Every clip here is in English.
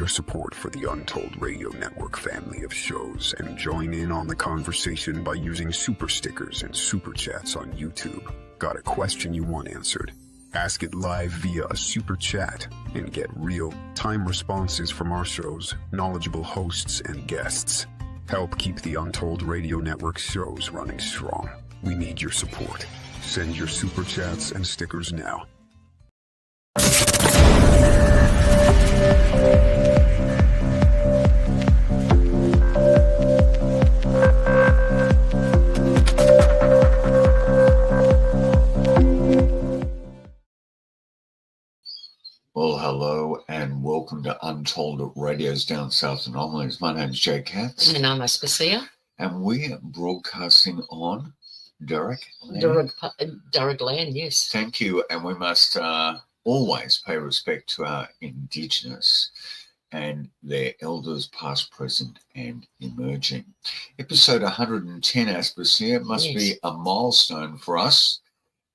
your support for the Untold Radio Network family of shows and join in on the conversation by using super stickers and super chats on YouTube. Got a question you want answered? Ask it live via a super chat and get real-time responses from our show's knowledgeable hosts and guests. Help keep the Untold Radio Network shows running strong. We need your support. Send your super chats and stickers now. Well, hello and welcome to Untold Radio's Down South Anomalies. My name's Jay Katz. And I'm Aspasia. And we're broadcasting on Durrick Land, yes. Thank you. And we must always pay respect to our Indigenous and their elders, past, present, and emerging. Episode 110, Aspasia, must be a milestone for us.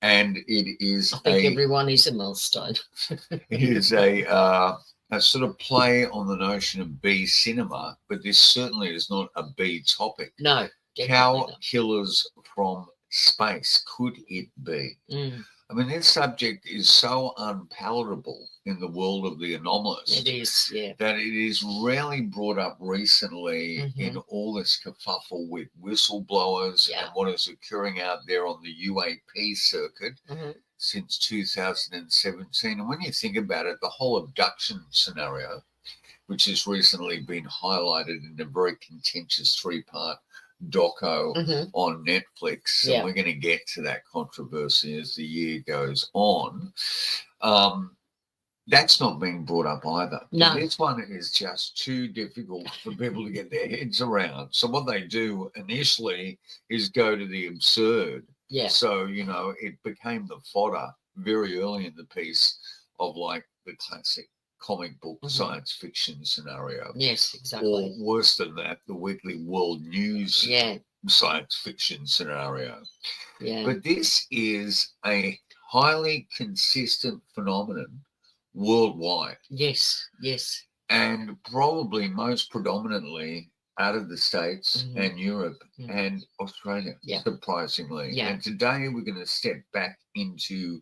And it is I think everyone is a milestone. It is a sort of play on the notion of bee cinema, but this certainly is not a bee topic. No. Cow killers from space, could it be? I mean, this subject is so unpalatable in the world of the anomalous. It is, yeah. That it is rarely brought up recently in all this kerfuffle with whistleblowers and what is occurring out there on the UAP circuit since 2017. And when you think about it, the whole abduction scenario, which has recently been highlighted in a very contentious three-part doco on Netflix, and we're going to get to that controversy as the year goes on. That's not being brought up either. No. This one is just too difficult for people to get their heads around. So what they do initially is go to the absurd. Yeah. So, you know, it became the fodder very early in the piece of like the classic comic book science fiction scenario. Yes, exactly. Or worse than that, the weekly world news science fiction scenario. Yeah. But this is a highly consistent phenomenon worldwide. Yes, yes. And probably most predominantly out of the States and Europe and Australia, surprisingly. Yeah. And today we're going to step back into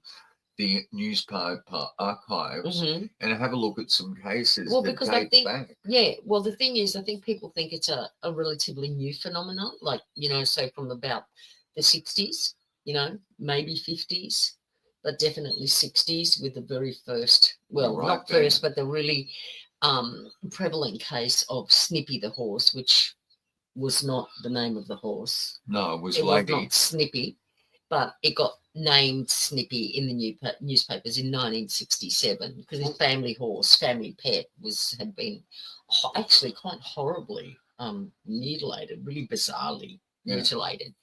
the newspaper archives and have a look at some cases because that I date think, back. well, the thing is, I think people think it's a relatively new phenomenon, like, you know, so from about the 60s, you know, maybe 50s, but definitely 60s with the very first, not first, but the really prevalent case of Snippy the horse, which was not the name of the horse. No, it was not Snippy, but it got named Snippy in the newspapers in 1967 because his family pet had been actually quite horribly mutilated, really bizarrely mutilated.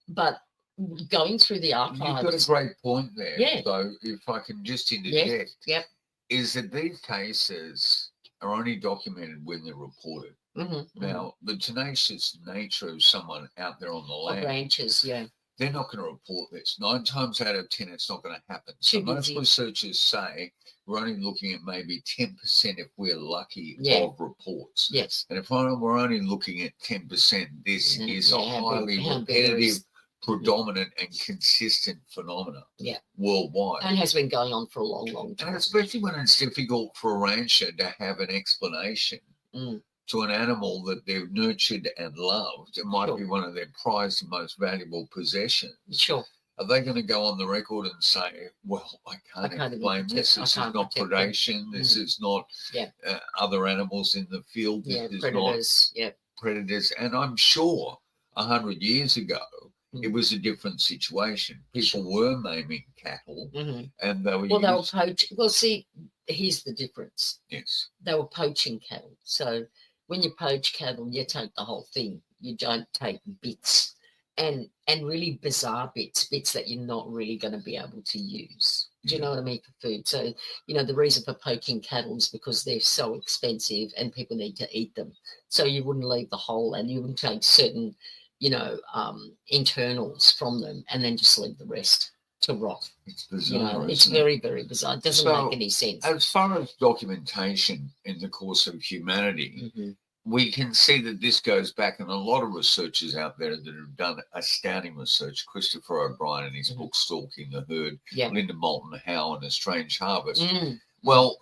But going through the archives, you've got a great point there. Yeah. So if I can just interject, is that these cases are only documented when they're reported. Now, the tenacious nature of someone out there on the land, ranchers, they're not going to report this. 9 times out of 10, it's not going to happen. So most researchers say we're only looking at maybe 10% if we're lucky of reports. Yes. And if we're only looking at 10%, this is a highly repetitive, predominant and consistent phenomena worldwide. And has been going on for a long, long time. And especially when it's difficult for a rancher to have an explanation to an animal that they've nurtured and loved. It might be one of their prized and most valuable possessions. Sure. Are they going to go on the record and say, well, I can't explain this. This is not predation. This is not other animals in the field. This is predators. Not predators. And I'm sure 100 years ago, it was a different situation. People were maiming cattle and they were they were poaching. Well, see, here's the difference. Yes. They were poaching cattle. So when you poach cattle, you take the whole thing. You don't take bits and really bizarre bits that you're not really going to be able to use. Do you know what I mean, for food? So, you know, the reason for poaching cattle is because they're so expensive and people need to eat them. So you wouldn't leave the whole and you wouldn't take certain, internals from them and then just leave the rest. to rot. It's bizarre. It's very, very bizarre. It doesn't make any sense. As far as documentation in the course of humanity, we can see that this goes back, and a lot of researchers out there that have done astounding research. Christopher O'Brien in his book Stalking the Herd, Linda Moulton Howe and A Strange Harvest. Well,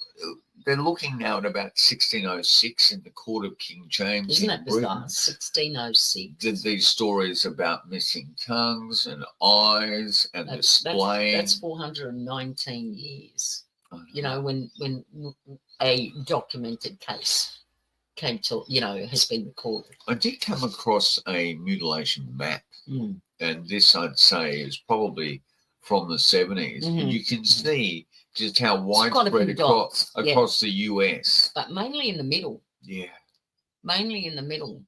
they're looking now at about 1606 in the court of King James. Isn't that bizarre? 1606. These stories about missing tongues and eyes and displaying. That's 419 years. When a documented case came to, has been recorded. I did come across a mutilation map, and this I'd say is probably from the 70s. And you can see just how widespread across the US. But mainly in the middle. Yeah. Mainly in the middle.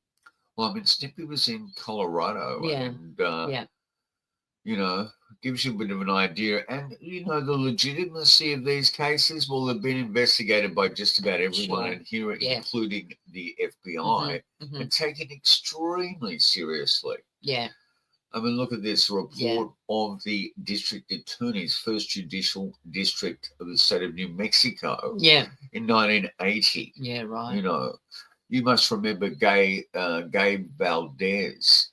Well, I mean, Snippy was in Colorado. And, gives you a bit of an idea. And, the legitimacy of these cases, well, they've been investigated by just about everyone in here, including the FBI, and taken extremely seriously. Yeah. I mean, look at this report of the district attorney's first judicial district of the state of New Mexico in 1980. Yeah, right. You must remember Gabe Valdez.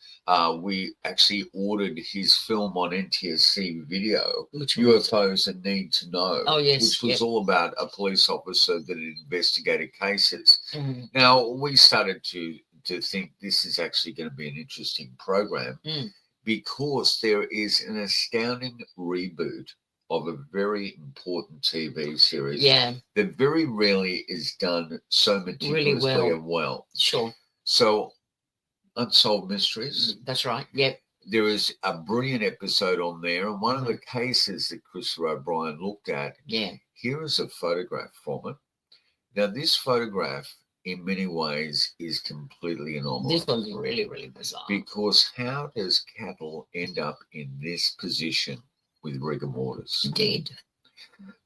We actually ordered his film on NTSC video, UFOs and Need to Know, which was all about a police officer that had investigated cases. Now, we started to think this is actually going to be an interesting program. Because there is an astounding reboot of a very important TV series that very rarely is done so meticulously and well. Sure. So, Unsolved Mysteries. That's right. Yep. There is a brilliant episode on there, and one of the cases that Christopher O'Brien looked at, here is a photograph from it. Now, this photograph, in many ways, is completely anomalous. This one's really, really bizarre. Because how does cattle end up in this position with rigor mortis? Dead.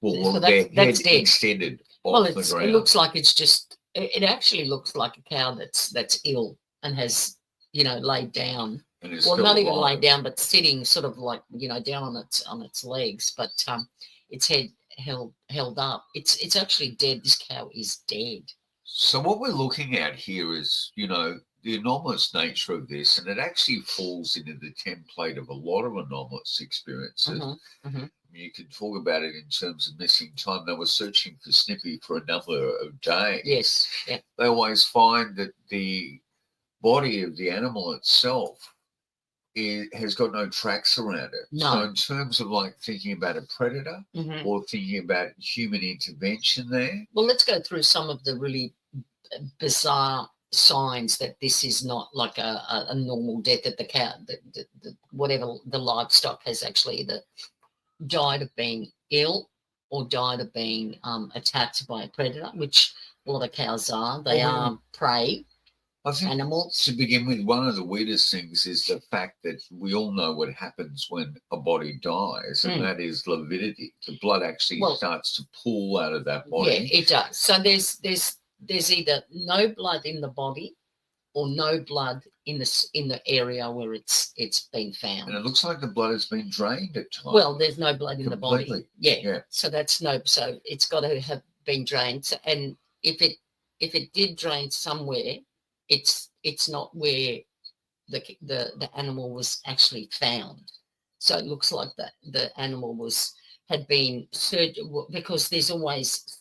Well, so that's dead. Extended off the ground. It looks like it's just. It actually looks like a cow that's ill and has laid down. Well, not even laid down, but sitting sort of like down on its legs, but its head held up. It's actually dead. This cow is dead. So what we're looking at here is, the anomalous nature of this, and it actually falls into the template of a lot of anomalous experiences. You can talk about it in terms of missing time. They were searching for Snippy for a number of days. Yes. Yeah. They always find that the body of the animal itself has got no tracks around it. No. So in terms of like thinking about a predator or thinking about human intervention there. Well, let's go through some of the really bizarre signs that this is not like a normal death, that the cow, whatever the livestock has actually either died of being ill or died of being attacked by a predator, which a lot of cows are. They are prey. I think animals. To begin with, one of the weirdest things is the fact that we all know what happens when a body dies, and that is lividity. The blood actually starts to pool out of that body. Yeah, it does. So there's either no blood in the body or no blood in the area where it's been found. And it looks like the blood has been drained at times. Well, there's no blood in the body. Yeah. So so it's got to have been drained. So, and if it did drain somewhere, it's not where the animal was actually found. So it looks like that the animal had been because there's always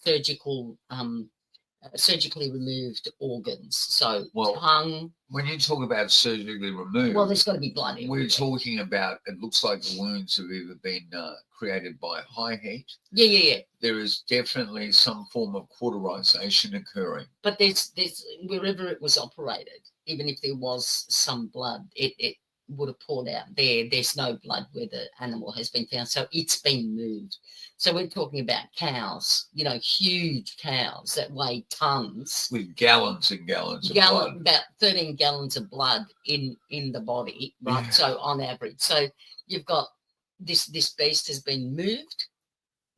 surgically removed organs. So tongue. When you talk about surgically removed, there's got to be blood in. We're talking about, it looks like the wounds have either been created by high heat. Yeah. There is definitely some form of cauterization occurring. But there's wherever it was operated, even if there was some blood, it would have poured out there. There's no blood where the animal has been found. So it's been moved. So we're talking about cows, huge cows that weigh tons. With gallons and gallons of blood. About 13 gallons of blood in the body, right? Yeah. So on average. So you've got this beast has been moved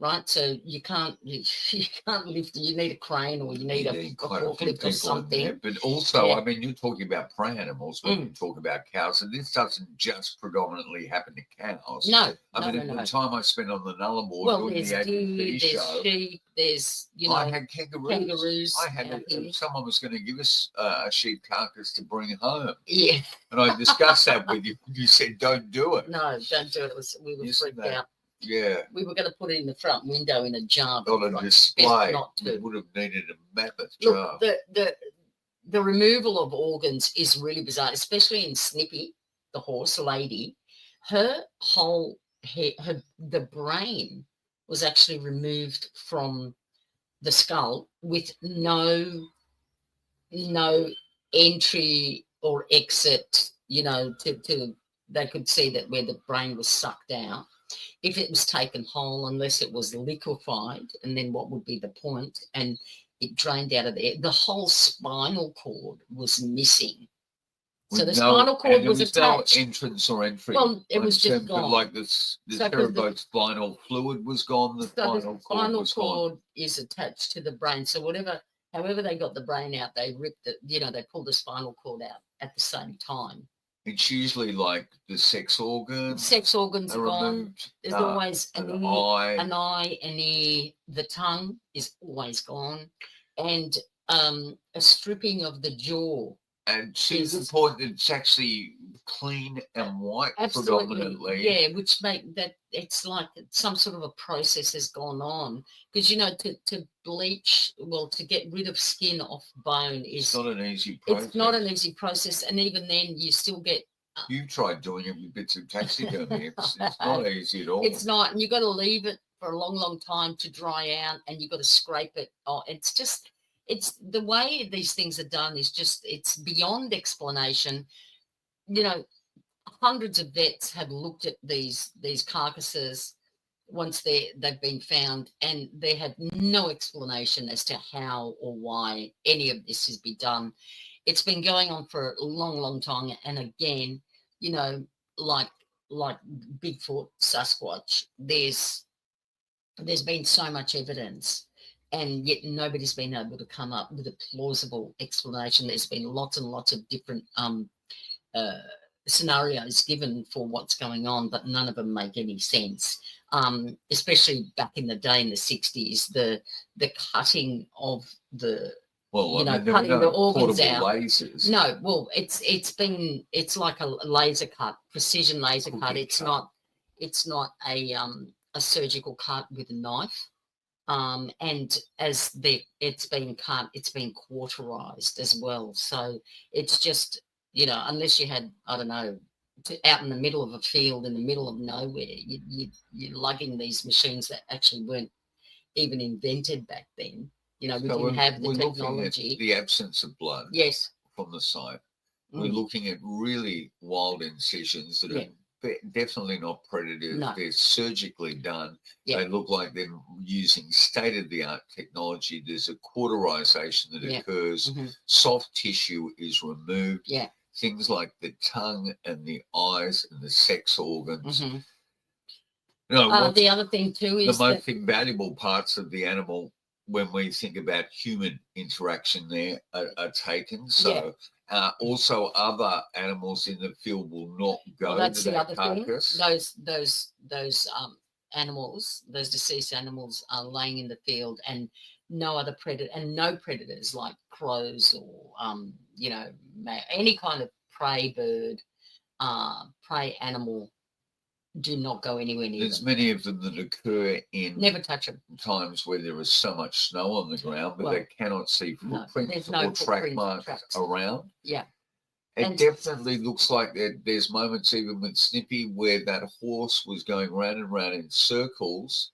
right? So you can't lift. You need a crane or you need a forklift or something. But also, I mean, you're talking about prey animals when you talk about cows, and this doesn't just predominantly happen to cows. No, I mean, at the time I spent on the Nullarbor doing the deer, show, there's sheep, there's I had kangaroos. I had someone was going to give us a sheep carcass to bring home. Yeah, and I discussed that with you. You said, "Don't do it." No, don't do it. We were freaked out. Yeah. We were going to put it in the front window in a jar. On a display. Not to. It would have needed a mammoth jar. The removal of organs is really bizarre, especially in Snippy, the horse lady. Her whole head, the brain was actually removed from the skull with no entry or exit, to they could see that where the brain was sucked out. If it was taken whole, unless it was liquefied, and then what would be the point? And it drained out of there. The whole spinal cord was missing. So the spinal cord was attached. No entrance or entry. Well, it was just gone. Like the cerebral spinal fluid was gone. The spinal cord is attached to the brain. So however they got the brain out, they ripped it. They pulled the spinal cord out at the same time. It's usually like the sex organs. Sex organs are gone. Removed. There's always an eye, an ear. The tongue is always gone, and a stripping of the jaw. And to the point that it's actually clean and white predominantly. Yeah, which make that it's like some sort of a process has gone on. Because, to bleach, to get rid of skin off bone is... It's not an easy process. It's not an easy process. And even then, you still get... You've tried doing it with bits of taxidermy. It's not easy at all. It's not. And you've got to leave it for a long, long time to dry out. And you've got to scrape it. Oh, it's just... It's the way these things are done is just, it's beyond explanation. Hundreds of vets have looked at these carcasses once they've been found, and they have no explanation as to how or why any of this has been done. It's been going on for a long, long time. And again, like Bigfoot, Sasquatch, there's been so much evidence. And yet nobody's been able to come up with a plausible explanation. There's been lots and lots of different scenarios given for what's going on, but none of them make any sense. Especially back in the day in the 60s, the cutting of the cutting the organs out. Lasers. No, it's like a laser cut, precision laser cut. It's not a surgical cut with a knife. And as it's been cut, it's been cauterized as well. So it's just, unless you had, I don't know, out in the middle of a field in the middle of nowhere, you're lugging these machines that actually weren't even invented back then. We didn't have the technology. The absence of blood. Yes. From the site. We're looking at really wild incisions that are definitely not predative. No. They're surgically done. Yeah. They look like they're using state-of-the-art technology. There's a cauterization that occurs. Mm-hmm. Soft tissue is removed. Yeah. Things like the tongue and the eyes and the sex organs. Mm-hmm. The other thing too is the most valuable parts of the animal when we think about human interaction there are taken. So also other animals in the field will not go to that carcass. Those animals, those deceased animals are laying in the field, and no other predator and no predators like crows or any kind of prey bird, prey animal do not go anywhere near There's them. many of them that occur in never touch them. Times where there is so much snow on the ground, but they cannot see footprints or track marks around. Yeah. It definitely looks like there's moments even with Snippy where that horse was going round and round in circles,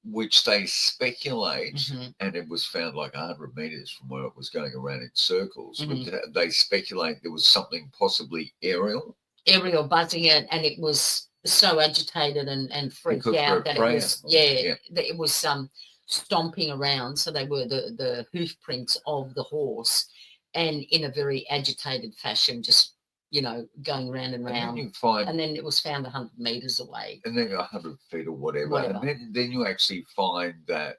which they speculate, and it was found like 100 meters from where it was going around in circles. They speculate there was something possibly aerial buzzing it, and it was so agitated and freaked out that it was stomping around. So they were the hoof prints of the horse, and in a very agitated fashion, just going round and round. And then you find, and then it was found 100 meters away. And then 100 feet or whatever. And then you actually find that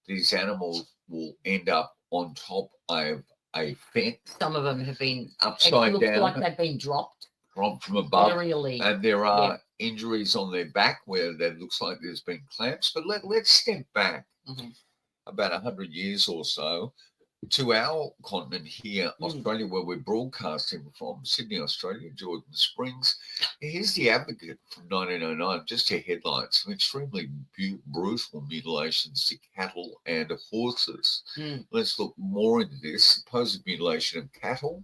these animals will end up on top of a fence. Some of them have been upside down. Like they've been dropped from above. Aerially. And there are injuries on their back where that looks like there's been clamps. But let's step back about 100 years or so to our continent here, Australia, where we're broadcasting from, Sydney, Australia, Jordan Springs. Here's the Advocate from 1909, just your headlines: some extremely brutal mutilations to cattle and horses. Let's look more into this. Supposed mutilation of cattle.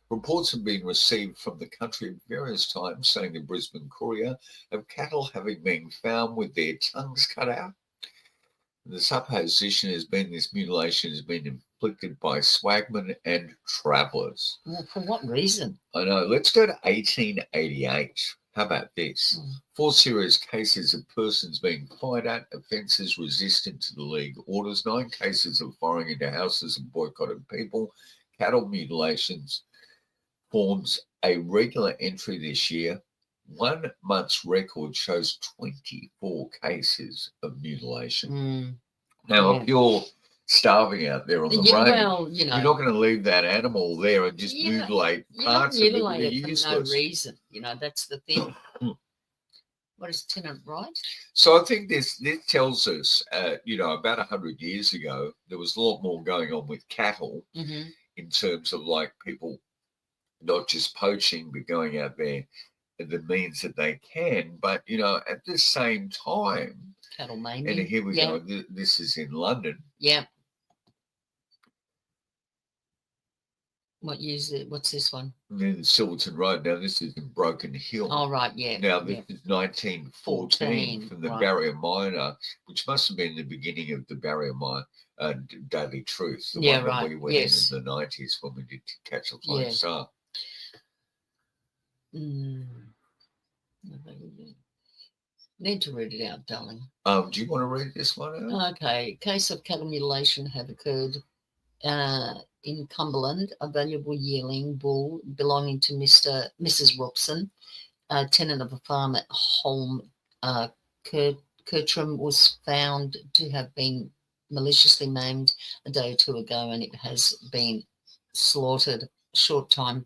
Reports have been received from the country at various times, saying the Brisbane Courier, of cattle having been found with their tongues cut out. The supposition has been this mutilation has been inflicted by swagmen and travellers. Well, for what reason? I know. Let's go to 1888. How about this? 4 serious cases of persons being fired at, offences resistant to the League orders, 9 cases of firing into houses and boycotted people, cattle mutilations forms a regular entry this year. 1 month's record shows 24 cases of mutilation. Now, if you're starving out there on the range, you're not going to leave that animal there and just mutilate parts of it that are useless. For no reason. That's the thing. What is tenant right? So I think this tells us, about 100 years ago, there was a lot more going on with cattle in terms of like people not just poaching, but going out there the means that they can, but at the same time, cattle maiming. And here we go. This is in London. Yeah. What year is it? What's this one? In Silverton Road. Now this is in Broken Hill. Oh right, yeah. Now this is 1914 from the Barrier Miner, which must have been the beginning of the Barrier Mine Daily Truth. The one that we went in the 90s when we did Catch a Flying Star. Need to read it out, darling. Do you want to read this one out? Okay. Case of cattle mutilation have occurred in Cumberland. A valuable yearling bull belonging to Mrs. Robson, tenant of a farm at Holm, Kirtram, was found to have been maliciously maimed a day or two ago, and it has been slaughtered a short time.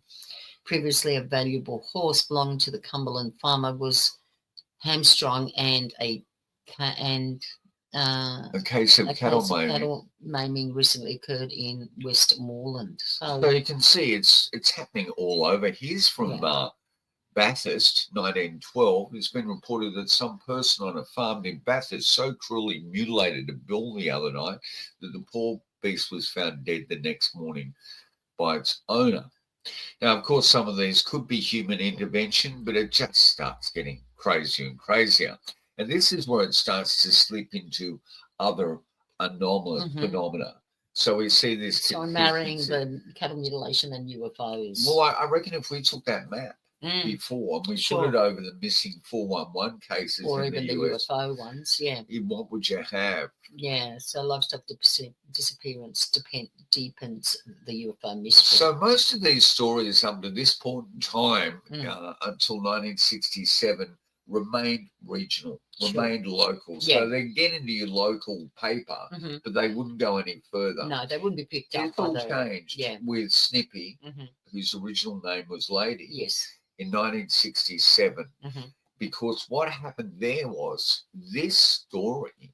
Previously, a valuable horse belonging to the Cumberland farmer was hamstrung, and a case of cattle maiming recently occurred in Westmoreland. So you can see it's happening all over. Here's from Bathurst, 1912. It's been reported that some person on a farm in Bathurst so cruelly mutilated a bull the other night that the poor beast was found dead the next morning by its owner. Now, of course, some of these could be human intervention, but it just starts getting crazier and crazier. And this is where it starts to slip into other anomalous phenomena. So we see this. So I'm marrying the cattle mutilation and UFOs. Well, I reckon if we took that map before and we put it over the missing 411 cases or in even the US, UFO ones, what would you have? Yeah, so livestock disappearance deepens the UFO mystery. So most of these stories up to this point in time, until 1967, remained regional, remained local. So they get into your local paper, but they wouldn't go any further. No, they wouldn't be picked up. It all changed with Snippy, whose original name was Lady, in 1967. Because what happened there was this story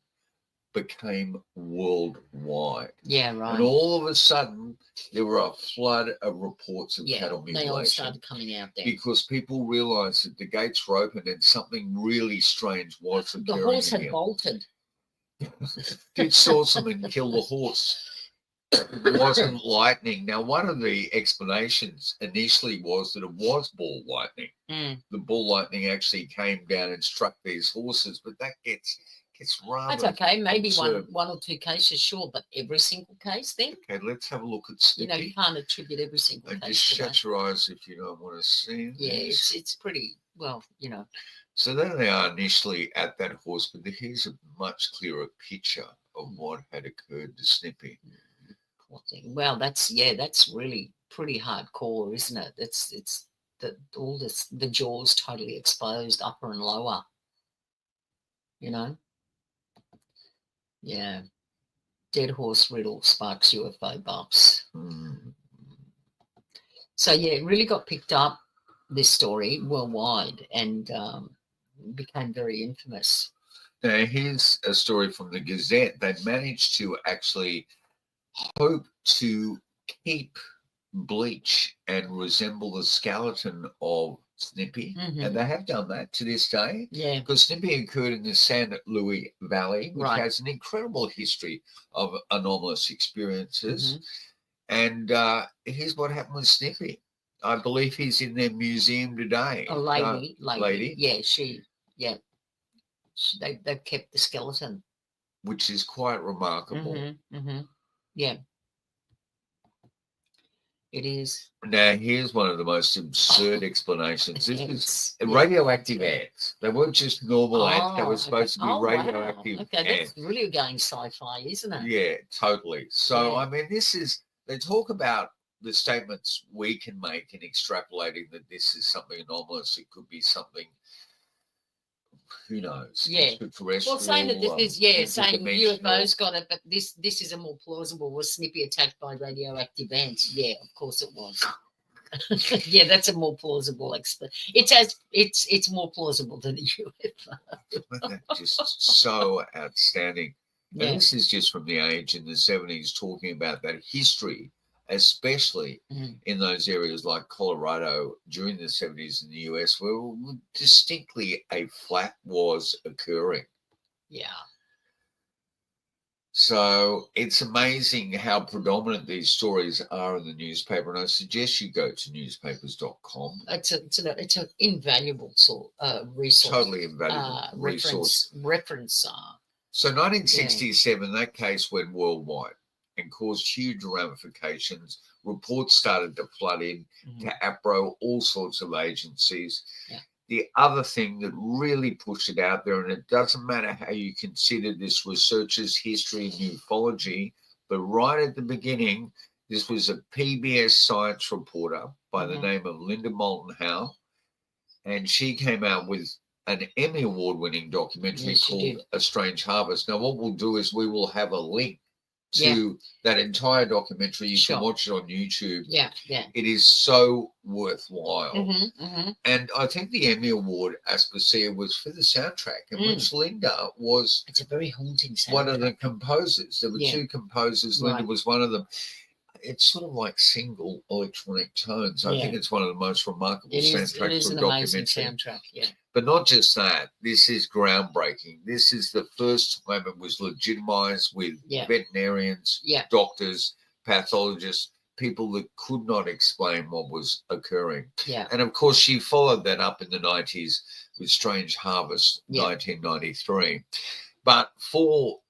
became worldwide. Yeah, right. And all of a sudden, there were a flood of reports of cattle mutilation. They all started coming out there. Because people realised that the gates were open and something really strange was occurring. The horse had bolted. Did saw someone kill the horse. It wasn't lightning. Now, one of the explanations initially was that it was ball lightning. The ball lightning actually came down and struck these horses, but that gets rather. That's okay. Maybe one or two cases, sure, but every single case then. Okay, let's have a look at Snippy. You can't attribute every single case. Just shut your eyes if you don't want to see it. Yeah, it's pretty well, So there they are initially at that horse, but here's a much clearer picture of what had occurred to Snippy. Well, that's really pretty hardcore, isn't it? It's all this, the jaws totally exposed, upper and lower. You know? Yeah. Dead horse riddle sparks UFO buffs. So yeah, it really got picked up, this story, worldwide, and became very infamous. Now, here's a story from the Gazette. They managed to actually hope to keep bleach and resemble the skeleton of Snippy, and they have done that to this day. Yeah, because Snippy occurred in the San Luis Valley, which Right. has an incredible history of anomalous experiences. And here's what happened with Snippy. I believe he's in their museum today. a lady. Yeah, they've kept the skeleton. Which is quite remarkable. Yeah, it is. Now, here's one of the most absurd explanations. This is Ants. radioactive ants. They weren't just normal ants. They were Okay. supposed to be radioactive Wow. Okay, ants. that's really going sci-fi, isn't it? Yeah, totally. So, Yeah. I mean, they talk about the statements we can make in extrapolating that this is something anomalous. It could be something, who knows? Yeah. Extraterrestrial. Well, saying that this is, saying interdimensional. UFOs got it, but this is a more plausible. Was Snippy attacked by radioactive ants? Yeah, of course it was. Yeah, that's a more plausible it's more plausible than a UFO. Just so outstanding. Yeah. And this is just from the age in the 70s, talking about that history, especially in those areas like Colorado during the 70s in the US, where distinctly a flat was occurring. Yeah. So it's amazing how predominant these stories are in the newspaper, and I suggest you go to newspapers.com. It's an invaluable resource. Totally invaluable resource. Reference. So 1967, that case went worldwide and caused huge ramifications. Reports started to flood in to APRO, all sorts of agencies. Yeah. The other thing that really pushed it out there, and it doesn't matter how you consider this researcher's history in ufology, but right at the beginning, this was a PBS science reporter by the name of Linda Moulton Howe, and she came out with an Emmy Award-winning documentary called A Strange Harvest. Now, what we'll do is we will have a link to that entire documentary. You can watch it on YouTube. Yeah. It is so worthwhile. And I think the Emmy Award, Aspasia, was for the soundtrack, in which Linda was it's a very haunting soundtrack. One of the composers. There were two composers. Linda was one of them. It's sort of like single electronic tones. I think it's one of the most remarkable soundtracks for a documentary. Soundtrack, yeah. But not just that, this is groundbreaking. This is the first time it was legitimized with veterinarians, doctors, pathologists, people that could not explain what was occurring. Yeah. And of course, she followed that up in the 90s with Strange Harvest, 1993. But for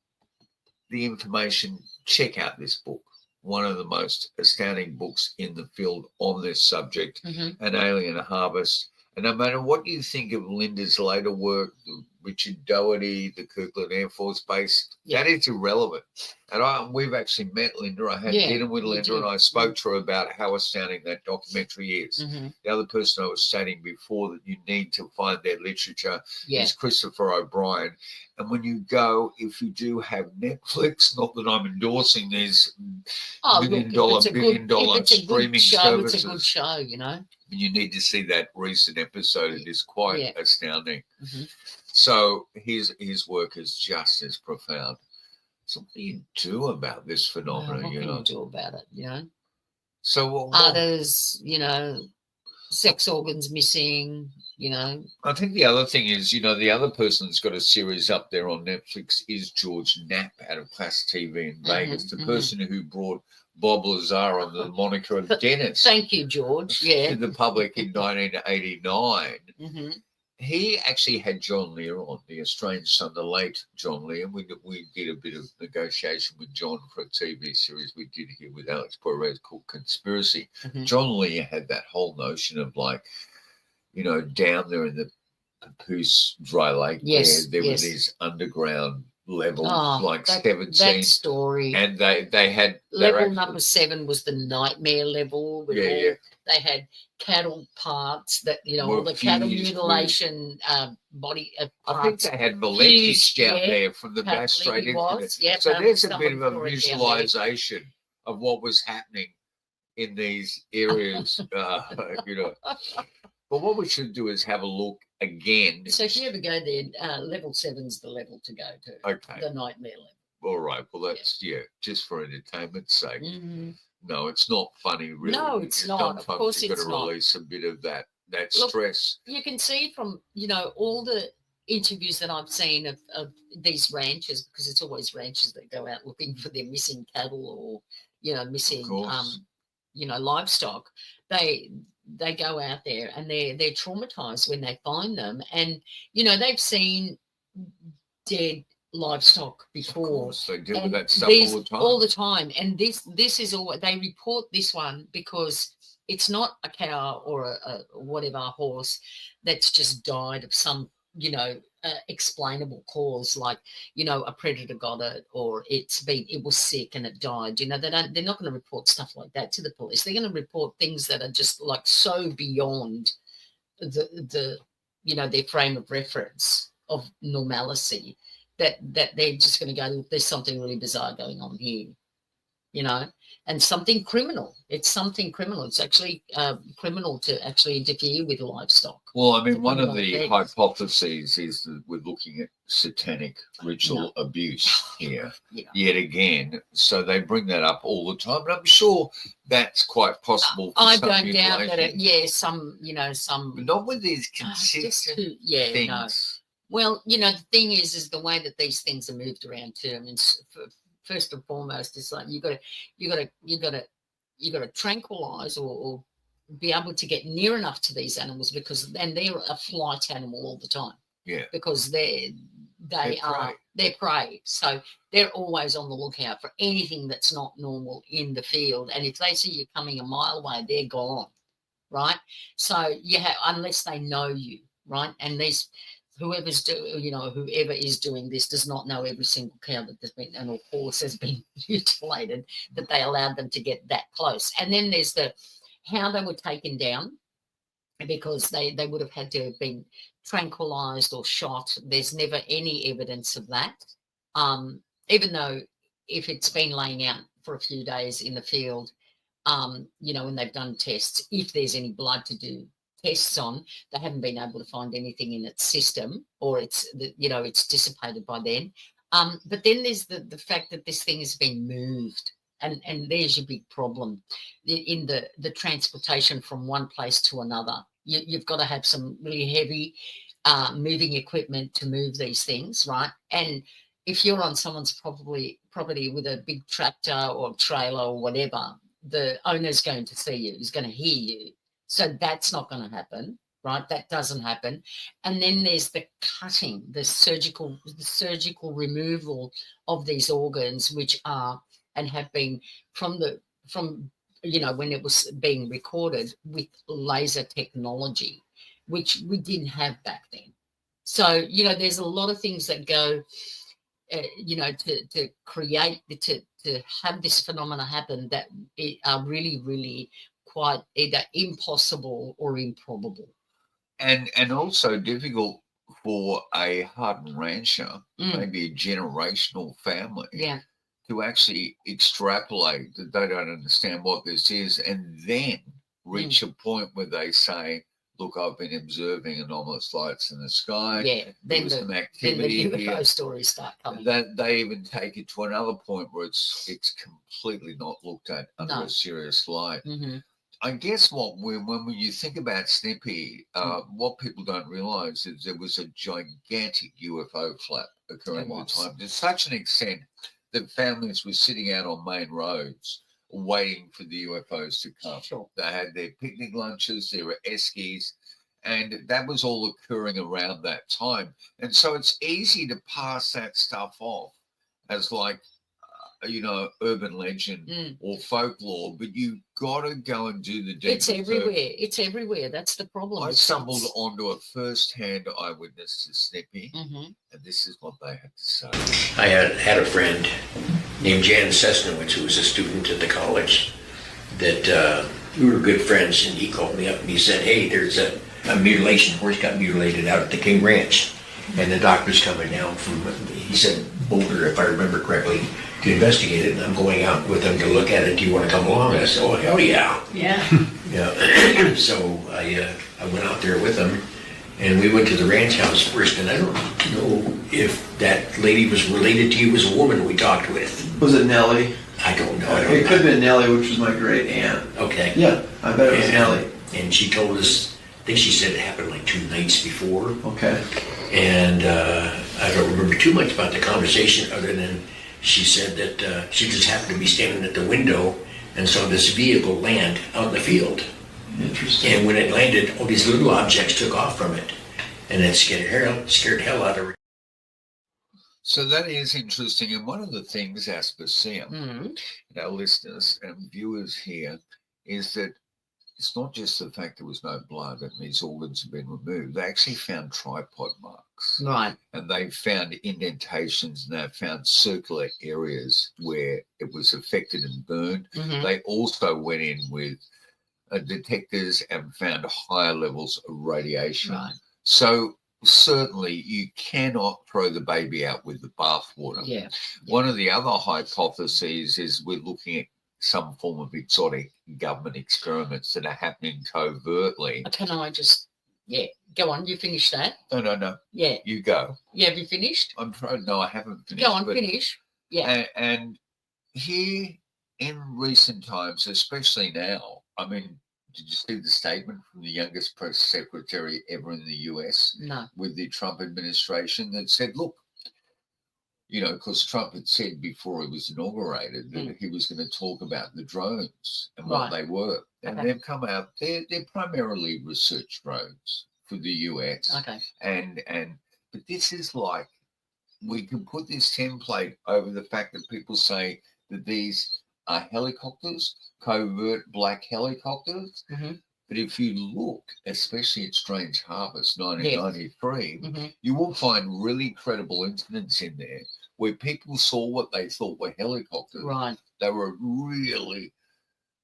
the information, check out this book. One of the most astounding books in the field on this subject, An Alien Harvest. And no matter what you think of Linda's later work, the Richard Doherty, the Kirkland Air Force Base, that is irrelevant. And we've actually met Linda. I had dinner with Linda and I spoke to her about how astounding that documentary is. The other person I was stating before that you need to find their literature is Christopher O'Brien. And when you go, if you do have Netflix, not that I'm endorsing these billion dollar streaming services. It's a good show, you know. You need to see that recent episode. It is quite astounding. So his work is just as profound. So what do you do about this phenomenon? What can you do about it, you know? So others, you know, sex organs missing, you know. I think the other thing is, you know, the other person that's got a series up there on Netflix is George Knapp out of Class TV in Vegas, the person who brought Bob Lazar on the moniker of Dennis. Thank you, George. To the public in 1989. He actually had John Lear on, the estranged son, the late John Lear. We did a bit of negotiation with John for a TV series we did here with Alex Perez called Conspiracy. John Lear had that whole notion of, like, you know, down there in the Papoose Dry Lake, there were these underground levels, like that 17. story. And they had level number 7 was the nightmare level. With They had cattle parts that, all the cattle mutilation body parts. I think they had Maletic down there from the Bass Strait incident. So there's a bit of a visualization of what was happening in these areas, But what we should do is have a look again. So if you ever go there, level 7's the level to go to. Okay. The nightmare level. All right. Well, that's, just for entertainment's sake. Mm-hmm. No, it's not funny, really. No, it's not. Of course it's not. You've got to release a bit of that stress. You can see from, all the interviews that I've seen of these ranchers, because it's always ranchers that go out looking for their missing cattle or, missing, livestock. They go out there and they're traumatized when they find them. And, they've seen dead livestock before. Of course, they deal with that stuff all the time. And this is all they report this one because it's not a cow or a whatever horse that's just died of some, explainable cause, like, a predator got it or it was sick and it died. They're not going to report stuff like that to the police. They're going to report things that are just like so beyond the their frame of reference of normalcy that they're just going to go, there's something really bizarre going on here, and something criminal. It's something criminal. It's actually criminal to actually interfere with livestock. Well, I mean, one of the hypotheses is that we're looking at satanic ritual abuse here, yet again. So they bring that up all the time. And I'm sure that's quite possible. I don't doubt that. Some. But not with these consistent things. No. Well, the thing is the way that these things are moved around too. I mean, first and foremost, it's like you got to tranquilize or be able to get near enough to these animals because then they're a flight animal all the time. Yeah. Because they're prey. So they're always on the lookout for anything that's not normal in the field. And if they see you coming a mile away, they're gone. Right. So unless they know you, right? And whoever is doing this does not know every single cow that there's been and a horse has been mutilated, that they allowed them to get that close. And then there's how they were taken down, because they would have had to have been tranquilized or shot. There's never any evidence of that. Even though if it's been laying out for a few days in the field, and they've done tests, if there's any blood to do tests on, they haven't been able to find anything in its system, or it's dissipated by then. But then there's the fact that this thing has been moved, and there's your big problem in the transportation from one place to another. You've got to have some really heavy moving equipment to move these things, right? And if you're on someone's property with a big tractor or trailer or whatever, the owner's going to see you, he's going to hear you. So that's not going to happen, right? That doesn't happen. And then there's the cutting, the surgical removal of these organs, which are and have been from when it was being recorded with laser technology, which we didn't have back then. So, there's a lot of things that go, to create, to have this phenomena happen that are really, really quite either impossible or improbable. And also difficult for a hardened rancher, maybe a generational family, to actually extrapolate that they don't understand what this is and then reach a point where they say, look, I've been observing anomalous lights in the sky. Yeah, then some activity then the UFO stories start coming. That they even take it to another point where it's completely not looked at under a serious light. Mm-hmm. I guess when you think about Snippy, what people don't realise is there was a gigantic UFO flap occurring at the time, to such an extent that families were sitting out on main roads waiting for the UFOs to come. Sure. They had their picnic lunches, there were eskies, and that was all occurring around that time. And so it's easy to pass that stuff off as like, urban legend or folklore, but you got to go and do the deep It's everywhere. It's everywhere. That's the problem. I stumbled onto a first-hand eyewitness to Snippy, and this is what they had to say. I had a friend named Jan Sesnowitz, who was a student at the college, that we were good friends, and he called me up and he said, hey, there's a mutilation. Horse got mutilated out at the King Ranch, and the doctor's coming down from, he said, Boulder, if I remember correctly, to investigate it, and I'm going out with them to look at it. Do you want to come along? And I said, oh, hell yeah. Yeah. Yeah. So I went out there with them, and we went to the ranch house first, and I don't know if that lady was related to you as a woman we talked with. Was it Nellie? I don't know. It could have been Nellie, which was my great aunt. Okay. Yeah, I bet it was Nellie. And she told us, I think she said it happened like 2 nights before. Okay. And I don't remember too much about the conversation other than she said that she just happened to be standing at the window and saw this vehicle land out in the field. Interesting. And when it landed, all these little objects took off from it. And it scared hell out of her. So that is interesting. And one of the things, Aspersium, our listeners and viewers here, is that it's not just the fact there was no blood and these organs have been removed. They actually found tripod marks. Right. And they found indentations and they found circular areas where it was affected and burned. They also went in with detectors and found higher levels of radiation. Right. So certainly you cannot throw the baby out with the bathwater. Yeah. One of the other hypotheses is we're looking at some form of exotic government experiments that are happening covertly. Can I just, go on. You finished that? No. Yeah. You go. Yeah, have you finished? No, I haven't finished. Go on, finish. Yeah. And here in recent times, especially now, I mean, did you see the statement from the youngest press secretary ever in the US? No. With the Trump administration that said, look, because Trump had said before he was inaugurated that he was going to talk about the drones and what they were. And they've come out, they're primarily research drones for the US. Okay. But this is like, we can put this template over the fact that people say that these are helicopters, covert black helicopters. But if you look, especially at Strange Harvest 1993, you will find really credible incidents in there where people saw what they thought were helicopters. Right. They were really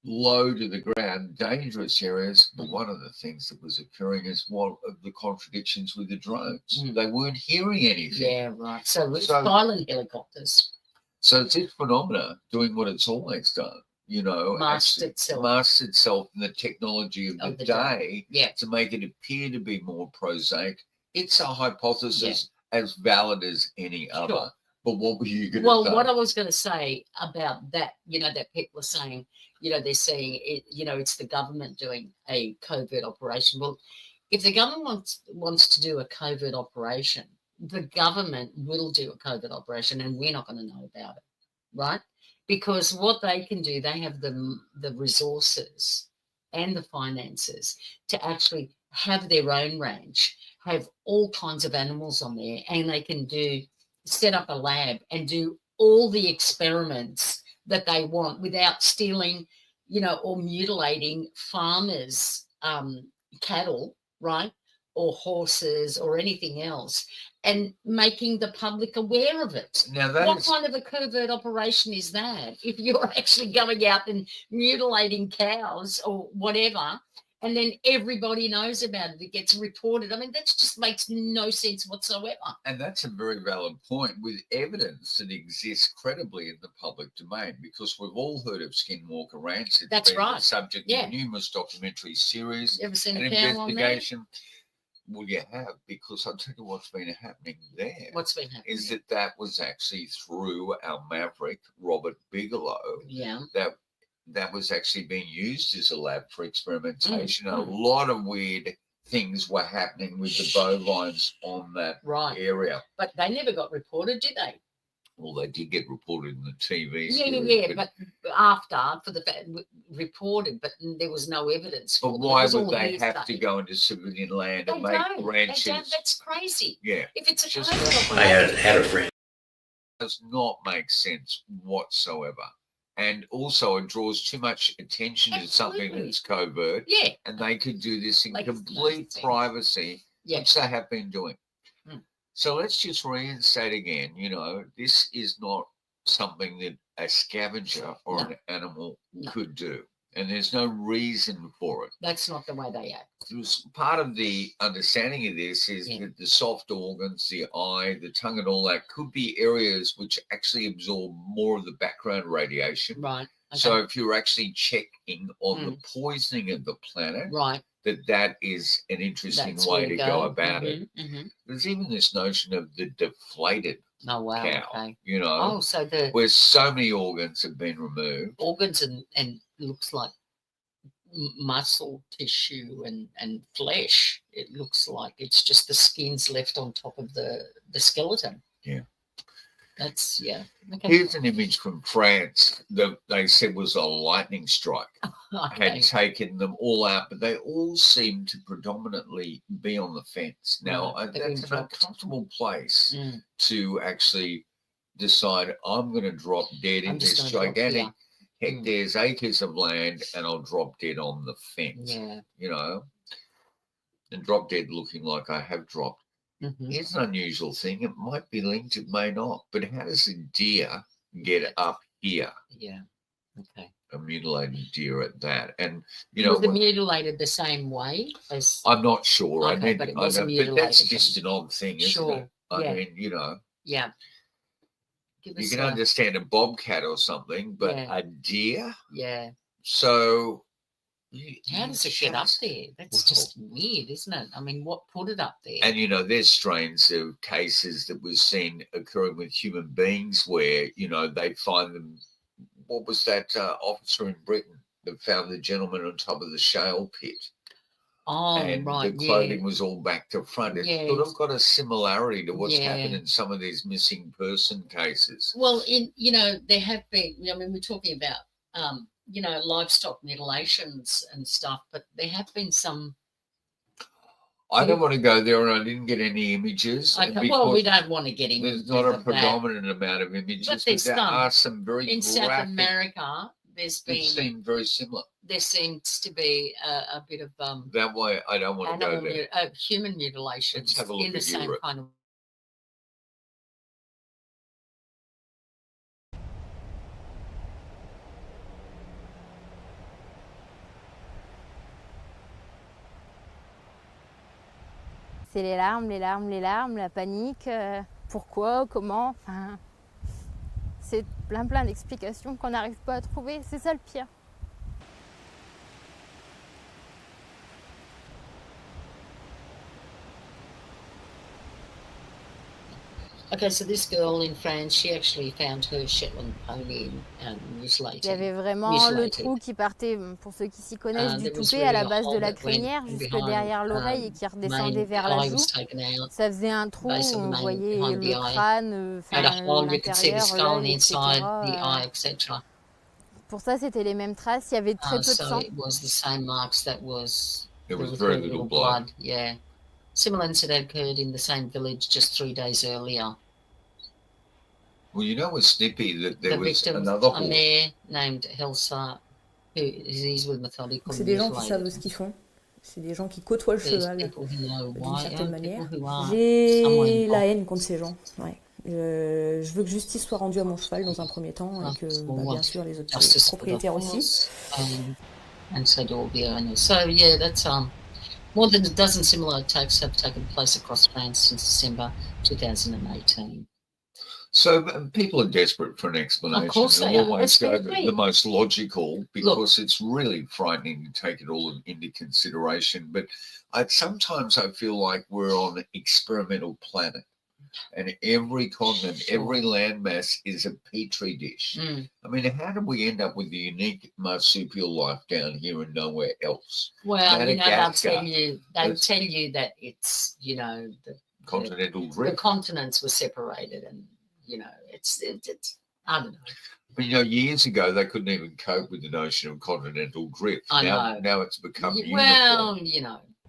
low to the ground, dangerous areas. But one of the things that was occurring is one of the contradictions with the drones. They weren't hearing anything. Yeah, right. So it's silent helicopters. So it's this phenomena doing what it's always done. Masked itself in the technology of the day to make it appear to be more prosaic. It's a hypothesis as valid as any other. But what were you going to say? Well, what I was going to say about that, that people are saying, they're saying, it's the government doing a covert operation. Well, if the government wants to do a covert operation, the government will do a covert operation and we're not going to know about it, right? Because what they can do, they have the resources and the finances to actually have their own range, have all kinds of animals on there, and they can set up a lab and do all the experiments that they want without stealing, or mutilating farmers' cattle, right? Or horses or anything else, and making the public aware of it. Now, what kind of a covert operation is that? If you're actually going out and mutilating cows or whatever, and then everybody knows about it, it gets reported. I mean, that just makes no sense whatsoever. And that's a very valid point with evidence that exists credibly in the public domain, because we've all heard of Skinwalker Ranch. That's right. The subject of numerous documentary series. You ever seen an a cow investigation. On there? Well, you have, because I'll tell you what's been happening there. What's been happening? Is that was actually through our maverick, Robert Bigelow. Yeah. That was actually being used as a lab for experimentation. A lot of weird things were happening with the bovines on that area. But they never got reported, did they? Well, they did get reported in the TV. Yeah, but after, for the reported, but there was no evidence. But why would they have to go into civilian land and make ranches? That's crazy. Yeah. If it's a I had a friend does not make sense whatsoever. And also it draws too much attention to something Absolutely. that's covert. Yeah. And they could do this in Makes no complete sense. privacy, Yeah. which they have been doing. Mm. So let's just reinstate again, this is not something that a scavenger or No. an animal No. could do. And there's no reason for it. That's not the way they act. Part of the understanding of this is that the soft organs, the eye, the tongue and all that could be areas which actually absorb more of the background radiation. Right. Okay. So if you're actually checking on the poisoning of the planet, right. that is an interesting That's way where to to go go. about it. Mm-hmm. There's even this notion of the deflated Oh, wow. cow, Okay. Oh, so the where so many organs have been removed. organs and looks like muscle tissue and flesh. It looks like it's just the skin's left on top of the skeleton. Yeah. That's, yeah. Okay. Here's an image from France that they said was a lightning strike. Okay. Had taken them all out, but they all seem to predominantly be on the fence. Now, Right. They've that's been an dropped. uncomfortable place Mm. to actually decide, I'm going to drop dead in I'm just this gonna drop gigantic here. hectares, acres of land, and I'll drop dead on the fence, Yeah. and drop dead looking like I have dropped. Mm-hmm. It's an unusual thing. It might be linked, it may not. But how does a deer get up here? Yeah. Okay. A mutilated deer at that. And, was it mutilated the same way as? I'm not sure. Okay, but it wasn't but that's mutilated. just an odd thing, isn't Sure. it? I Yeah. mean, Yeah. you Give us can a- understand a bobcat or something, but Yeah. a deer? Yeah. So How does it get up there? That's just weird, isn't it? I mean, what put it up there? And, there's strains of cases that we've seen occurring with human beings where, they find them. What was that officer in Britain that found the gentleman on top of the shale pit? Oh, and right. the clothing was all back to front. It's Yeah. sort of got a similarity to what's Yeah. happened in some of these missing person cases. Well, there have been, we're talking about, livestock mutilations and stuff, but there have been some. I don't want to go there, and I didn't get any images. Okay, well, we don't want to get into There's not a that. predominant amount of images, But but there's there some. are some very In graphic. South America, there's They been. seem very similar. There seems to be a bit of That way, I don't want to go animal, there. human mutilations Let's have a look in the at same Europe. kind of. C'est les larmes, les larmes, les larmes, la panique. Pourquoi, comment, enfin, c'est plein d'explications qu'on n'arrive pas à trouver. C'est ça le pire. Okay, so this girl in France, she actually found her Shetland pony mutilated. Il y avait vraiment le trou qui partait, pour ceux qui s'y connaissent, du toupet à la base de la crinière jusque derrière l'oreille et qui redescendait vers la joue. Ça faisait un trou où on voyait le crâne, l'intérieur, l'œil, etc. Pour ça, c'était les mêmes traces. Il y avait très peu de sang. It was the same marks that was. There was very little blood. Yeah. Similar incident occurred in the same village just 3 days earlier. Well, with Snippy that there the was victim, another a horse. mare named Helsa, who is with methodical. C'est des gens qui savent ce qu'ils font. C'est des gens qui côtoient le cheval d'une certaine manière. J'ai la haine contre ces gens. Ouais. Je veux que justice soit rendue à mon cheval dans un premier temps et que bien sûr les autres propriétaires aussi. And so do all the owners. So yeah, that's more than a dozen similar attacks have taken place across France since December 2018. So people are desperate for an explanation. Of course they They'll are. always go Especially- the most logical because it's really frightening to take it all into consideration. But sometimes I feel like we're on an experimental planet. And every continent, every landmass is a petri dish. I mean, how did we end up with the unique marsupial life down here and nowhere else? Well, they'll Madagascar, tell you that it's, the continental the drift. continents were separated and, it's I don't know. But, years ago, they couldn't even cope with the notion of continental drift. I know. Now it's become Well,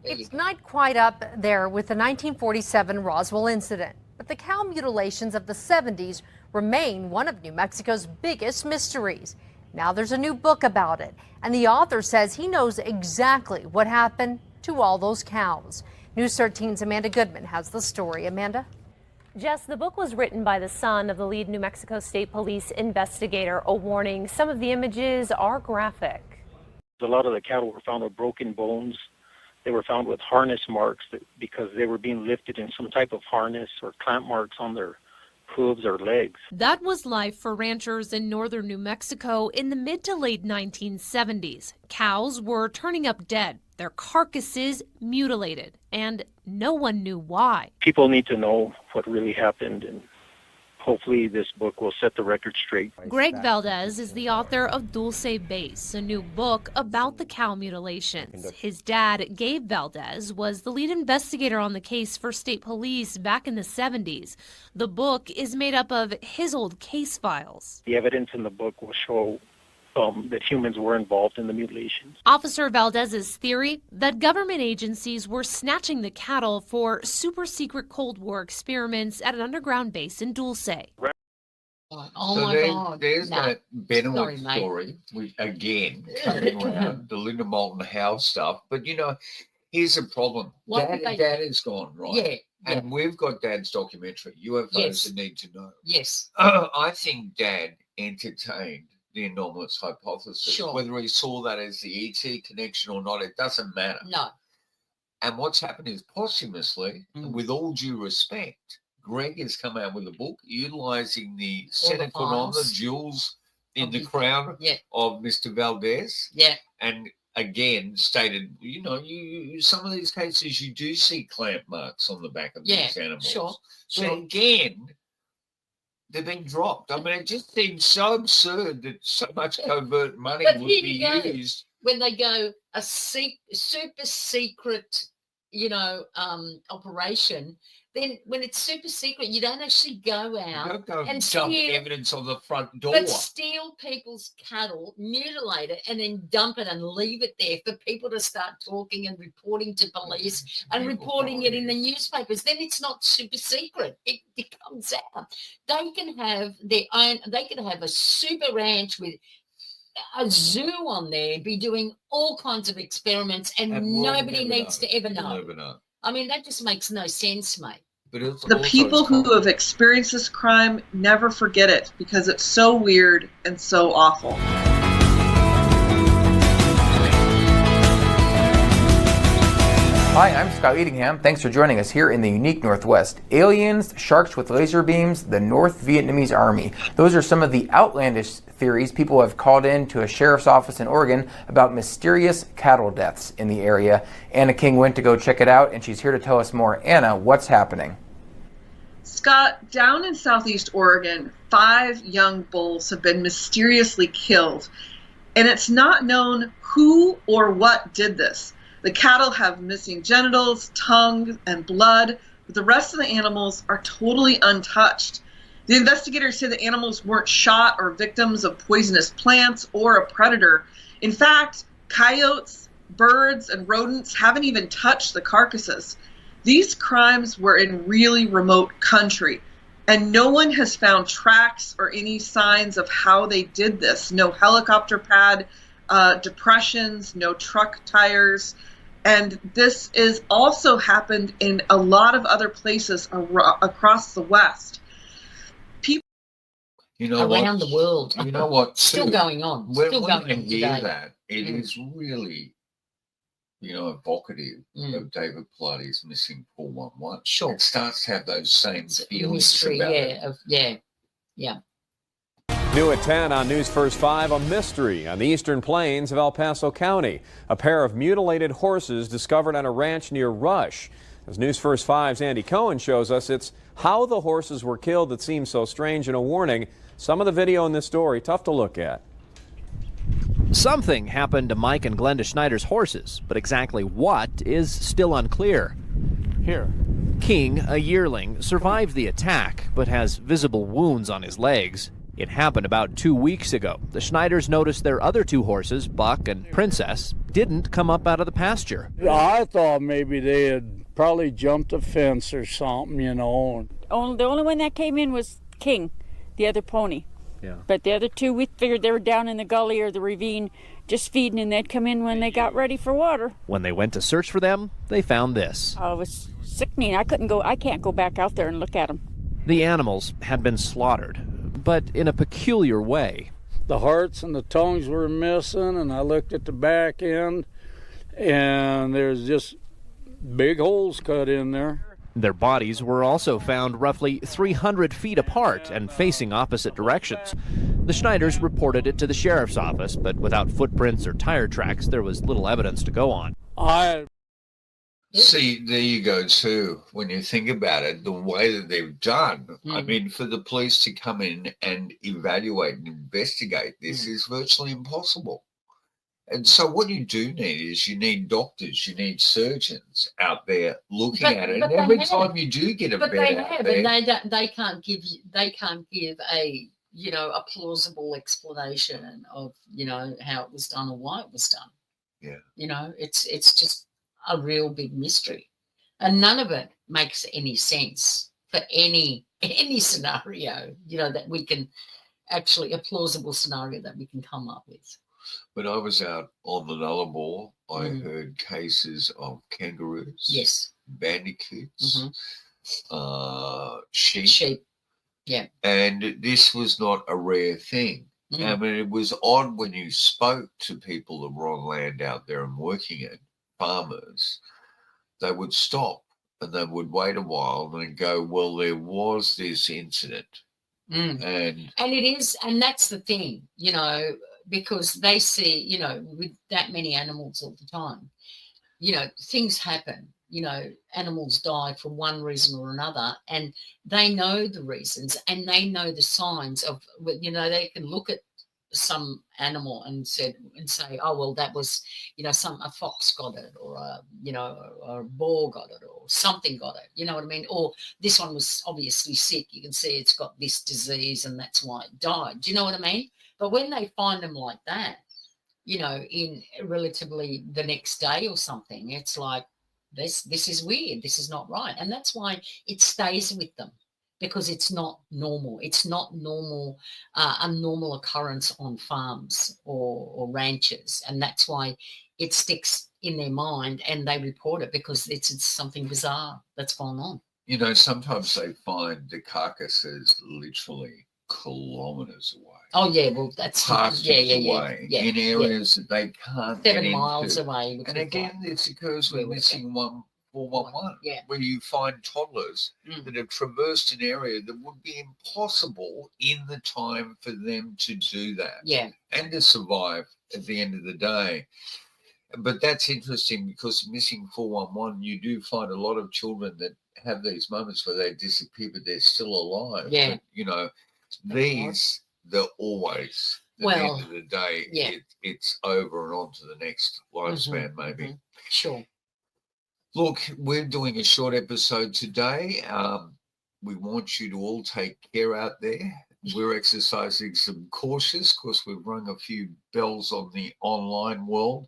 It's not quite up there with the 1947 Roswell incident, but the cow mutilations of the 70s remain one of New Mexico's biggest mysteries. Now there's a new book about it, and the author says he knows exactly what happened to all those cows. News 13's Amanda Goodman has the story. Amanda? Jess, the book was written by the son of the lead New Mexico State Police investigator. A warning, some of the images are graphic. A lot of the cattle were found with broken bones. They were found with harness marks because they were being lifted in some type of harness or clamp marks on their hooves or legs. That was life for ranchers in northern New Mexico in the mid to late 1970s. Cows were turning up dead, their carcasses mutilated, and no one knew why. People need to know what really happened, and hopefully this book will set the record straight. Greg Valdez is the author of Dulce Base, a new book about the cow mutilations. His dad, Gabe Valdez, was the lead investigator on the case for state police back in the 70s. The book is made up of his old case files. The evidence in the book will show that humans were involved in the mutilations. Officer Valdez's theory that government agencies were snatching the cattle for super secret Cold War experiments at an underground base in Dulce. Oh so my God. There's that Benowitz Sorry, story, which, again, coming around the Linda Moulton House stuff. But, here's a problem. Dad is gone, right? Yeah. And we've got Dad's documentary, UFOs That Need to Know. Yes. I think Dad entertained the anomalous hypothesis. Sure. Whether he saw that as the ET connection or not, it doesn't matter. No. And what's happened is posthumously, with all due respect, Greg has come out with a book utilizing the Senate put on the jewels in the crown of Mr. Valdez. Yeah. And again stated, some of these cases you do see clamp marks on the back of these animals. Sure. So again, they've been dropped. I mean, it just seems so absurd that so much covert money would be used. When they go a super secret, operation, then when it's super secret, you don't actually go out You don't go and dump steal evidence on the front door. But steal people's cattle, mutilate it, and then dump it and leave it there for people to start talking and reporting to police and reporting it in the newspapers. Then it's not super secret. It comes out. They can have their own. They can have a super ranch with a zoo on there, be doing all kinds of experiments, and nobody needs to ever know. Never know. I mean, that just makes no sense, mate. But it's the people who have experienced this crime never forget it because it's so weird and so awful. Hi, I'm Scott Eadingham. Thanks for joining us here in the unique Northwest. Aliens, sharks with laser beams, the North Vietnamese Army. Those are some of the outlandish theories people have called in to a sheriff's office in Oregon about mysterious cattle deaths in the area. Anna King went to go check it out, and she's here to tell us more. Anna, what's happening? Scott, down in southeast Oregon, 5 young bulls have been mysteriously killed, and it's not known who or what did this. The cattle have missing genitals, tongue, and blood, but the rest of the animals are totally untouched. The investigators say the animals weren't shot or victims of poisonous plants or a predator. In fact, coyotes, birds, and rodents haven't even touched the carcasses. These crimes were in really remote country, and no one has found tracks or any signs of how they did this. No helicopter pad, depressions, no truck tires. And this is also happened in a lot of other places across the West. People around the world. You know what? Still going on. When Still going you on hear today. that, it is really, evocative of David Pilates' Missing 411. Sure. It starts to have those same feelings Mystery, about it. Yeah. New at 10 on News First 5, a mystery on the eastern plains of El Paso County. A pair of mutilated horses discovered on a ranch near Rush. As News First 5's Andy Cohen shows us, it's how the horses were killed that seems so strange, and a warning. Some of the video in this story tough to look at. Something happened to Mike and Glenda Schneider's horses, but exactly what is still unclear. Here. King, a yearling, survived the attack, but has visible wounds on his legs. It happened about 2 weeks ago. The Schneiders noticed their other 2 horses, Buck and Princess, didn't come up out of the pasture. I thought maybe they had probably jumped a fence or something, you know. The only one that came in was King, the other pony. Yeah. But the other 2, we figured they were down in the gully or the ravine just feeding, and they'd come in when they got ready for water. When they went to search for them, they found this. Oh, it was sickening. I can't go back out there and look at them. The animals had been slaughtered, but in a peculiar way. The hearts and the tongues were missing, and I looked at the back end, and there's just big holes cut in there. Their bodies were also found roughly 300 feet apart and facing opposite directions. The Schneiders reported it to the sheriff's office, but without footprints or tire tracks, there was little evidence to go on. See, there you go too. When you think about it, the way that they've done, I mean, for the police to come in and evaluate and investigate this is virtually impossible. And so what you do need is you need doctors, you need surgeons out there looking at it. And every time you do get a bed out there, and they can't give a a plausible explanation of how it was done or why it was done. Yeah. It's just a real big mystery, and none of it makes any sense for any scenario. That we can actually a plausible scenario that we can come up with. When I was out on the Nullarbor, I heard cases of kangaroos, yes, bandicoots, sheep. Yeah. And this was not a rare thing. I mean, it was odd when you spoke to people that were on land out there and working it, farmers, they would stop and they would wait a while and go, well, there was this incident. And it is, and that's the thing, because they see, with that many animals all the time, things happen, animals die for one reason or another, and they know the reasons and they know the signs of, they can look at some animal and say, oh, well, that was, a fox got it, or a boar got it, or something got it, you know what I mean? Or this one was obviously sick. You can see it's got this disease and that's why it died. Do you know what I mean? But when they find them like that, in relatively the next day or something, it's like, this is weird. This is not right. And that's why it stays with them, because it's not normal. It's not normal, a normal occurrence on farms or ranches. And that's why it sticks in their mind and they report it, because it's something bizarre that's gone on. Sometimes they find the carcasses literally kilometers away. Oh, yeah, well, that's away in areas that they can't 7 miles away. And again, this occurs with missing 411, where you find toddlers that have traversed an area that would be impossible in the time for them to do that and to survive at the end of the day. But that's interesting, because missing 411, you do find a lot of children that have these moments where they disappear, but they're still alive. Yeah. But, these, they're always, at the end of the day, it's over and on to the next lifespan, maybe. Sure. Look, we're doing a short episode today. We want you to all take care out there. We're exercising some cautious, because we've rung a few bells on the online world,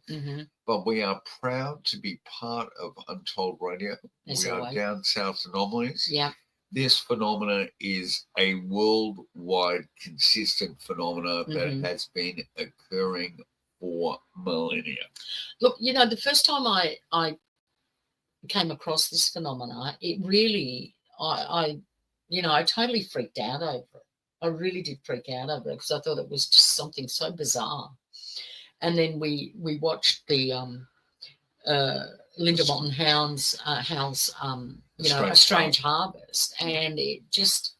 but we are proud to be part of Untold Radio. We are down south Anomalies. Yeah. This phenomena is a worldwide consistent phenomena that has been occurring for millennia. Look, the first time I came across this phenomena, it really, I totally freaked out over it. I really did freak out over it, because I thought it was just something so bizarre. And then we watched the Linda Mountain Hound's A Strange Harvest, and it just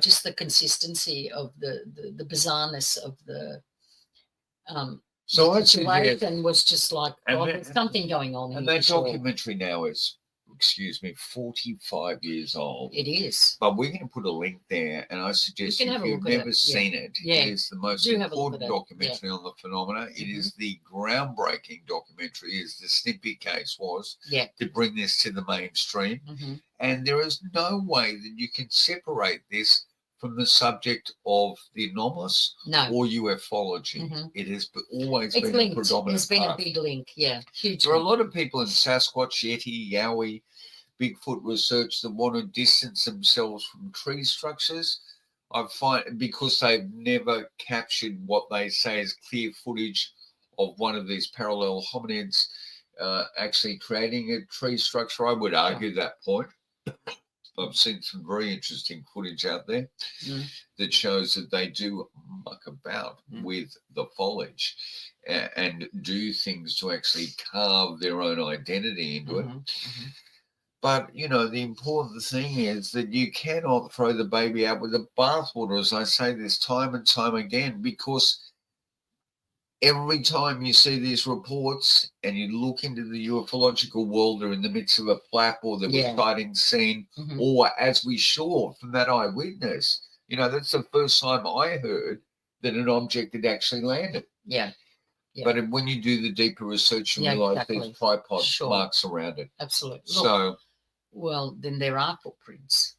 just the consistency of the bizarreness of the situation was just like, there's something going on. And that documentary now is, 45 years old. It is. But we're going to put a link there, and I suggest if you've never seen it, it is the most important documentary on the phenomena. It is the groundbreaking documentary, as the Snippy case was, to bring this to the mainstream. And there is no way that you can separate this from the subject of the anomalous or ufology. It has always been a predominant It's been part. a big link, huge. There are a lot of people in Sasquatch, Yeti, Yowie, Bigfoot research that want to distance themselves from tree structures. I find because they've never captured what they say is clear footage of one of these parallel hominids actually creating a tree structure. I would argue that point. I've seen some very interesting footage out there that shows that they do muck about with the foliage and do things to actually carve their own identity into it. But, you know, the important thing is that you cannot throw the baby out with the bathwater, as I say this time and time again, because every time you see these reports and you look into the ufological world, they're in the midst of a flap or there was sightings seen, or as we saw from that eyewitness, you know, that's the first time I heard that an object had actually landed. But when you do the deeper research, you realise there's tripod marks around it. Absolutely. So, look, well, then there are footprints.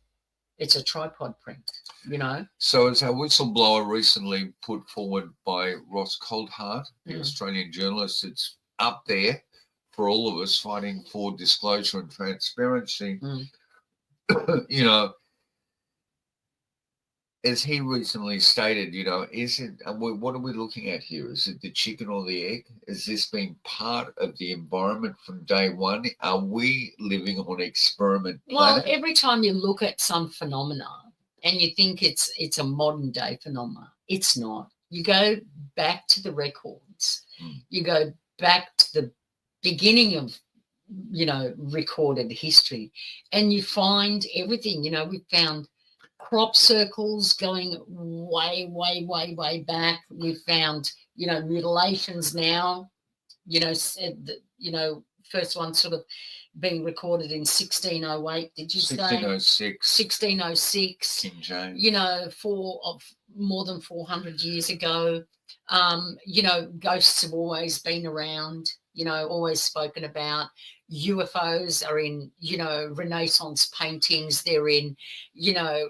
It's a tripod print, you know. So as our whistleblower recently put forward by Ross Coldhart, the Australian journalist, it's up there for all of us fighting for disclosure and transparency. You know, as he recently stated, you know, is it, what are we looking at here? Is it the chicken or the egg? Has this been part of the environment from day one? Are we living on an experiment planet? Well, every time you look at some phenomena and you think it's a modern day phenomena, it's not. You go back to the records. You go back to the beginning of, you know, recorded history, and you find everything. You know, we found crop circles going way back. We found, you know, mutilations now, you know, first one sort of being recorded in 1608. Did you say 1606? 1606. King James. You know, more than 400 years ago. You know, ghosts have always been around, you know, always spoken about. UFOs are in, you know, Renaissance paintings. They're in, you know,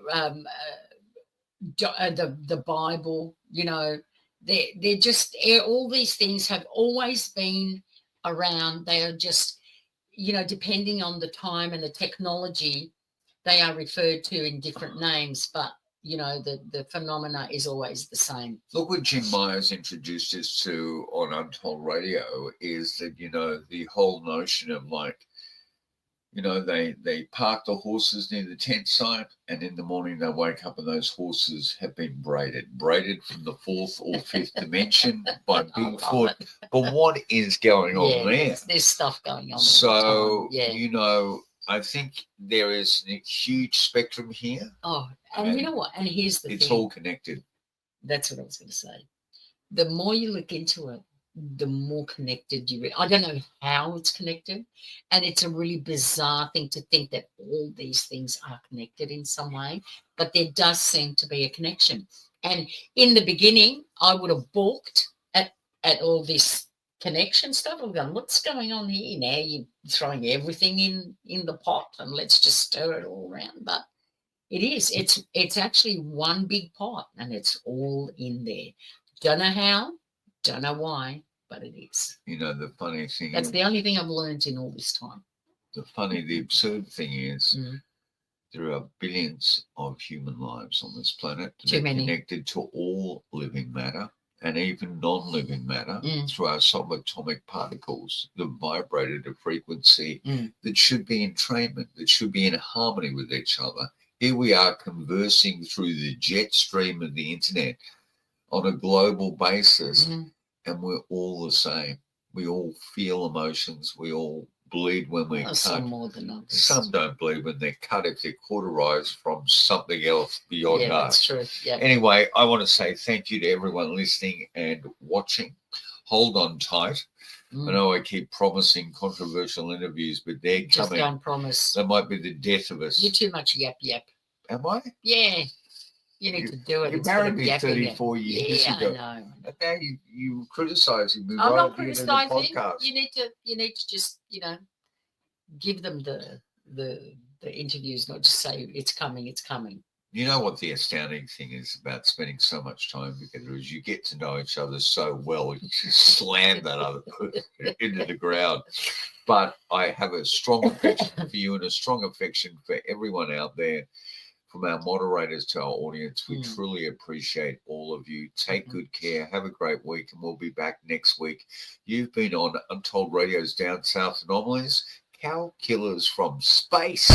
the Bible. You know, they're just, all these things have always been around. They are just, you know, depending on the time and the technology, they are referred to in different names, but you know, the phenomena is always the same. Look, what Jim Myers introduced us to on Untold Radio is that, you know, the whole notion of like, you know, they park the horses near the tent site and in the morning they wake up and those horses have been braided from the fourth or fifth dimension by Bigfoot. But what is going on there? There's stuff going on. So, you know, I think there is a huge spectrum here. Oh, and you know what? And here's the thing. It's all connected. That's what I was going to say. The more you look into it, the more connected you I don't know how it's connected. And it's a really bizarre thing to think that all these things are connected in some way. But there does seem to be a connection. And in the beginning, I would have balked at all this connection stuff. I'm going, what's going on here? Now you're throwing everything in the pot and let's just stir it all around. But it is. It's actually one big pot and it's all in there. Don't know how, don't know why, but it is. You know, the funny thing That's the only thing I've learned in all this time. The absurd thing is there are billions of human lives on this planet that Too are many. connected to all living matter and even non-living matter through our subatomic particles that vibrate at a frequency that should be in entrainment, that should be in harmony with each other. Here we are conversing through the jet stream of the internet on a global basis, and we're all the same. We all feel emotions. We all bleed when we're cut. Some more than others. Some don't bleed when they're cut if they're cauterized from something else beyond us. That's true. Yeah. Anyway, I want to say thank you to everyone listening and watching. Hold on tight. I know I keep promising controversial interviews, but they're Just coming. don't promise. They might be the death of us. You're too much yap. Am I? Yeah. You need to do it. You instead married of me yapping 34 years yeah, ago. I know. And now you criticizing me I'm right not at the end of the criticizing. podcast. You need to just, you know, give them the interviews, not just say it's coming. You know what the astounding thing is about spending so much time together is you get to know each other so well, you just slam that other person into the ground. But I have a strong affection for you and a strong affection for everyone out there, from our moderators to our audience. We truly appreciate all of you. Take good care. Have a great week, and we'll be back next week. You've been on Untold Radio's Down South Anomalies, Cow Killers from Space.